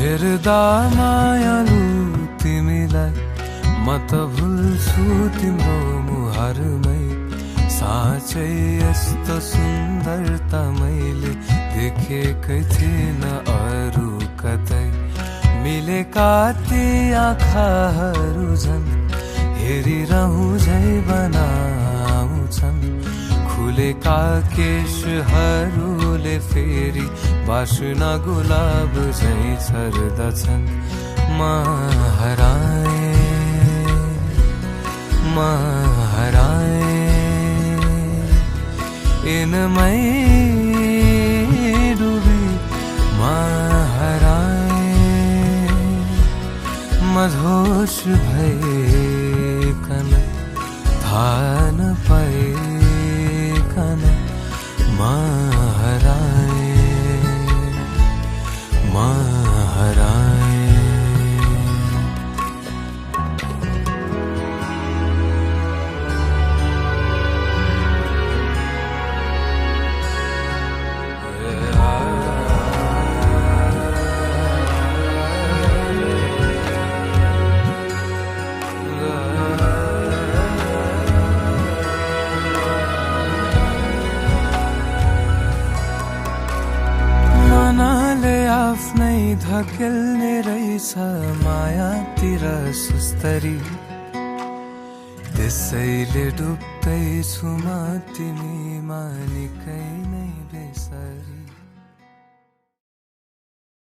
हेर्दा मायालु तिमीलाई म त भुल्छु तिम्रो मुहारमै। साँच्चै यस्तो सुन्दरता मैले देखेकै थिएन अरू कतै। मिलेका ती आँखाहरू झन् हेरिरहँ झै बनाउँछन्। खुलेका केशहरूले फेरि बास्ना गुलाब झै छर्दछन्। म हराए इनमै डुबी। म हराए मधोस भइकन थाहा नपाइकन। म हराए म हराए। मनले आफ्नै धकेल्ने रहेछ मायातिर सुस्तरी। त्यसैले डुब्दैछु म तिमीमा निकै नै बेसरी।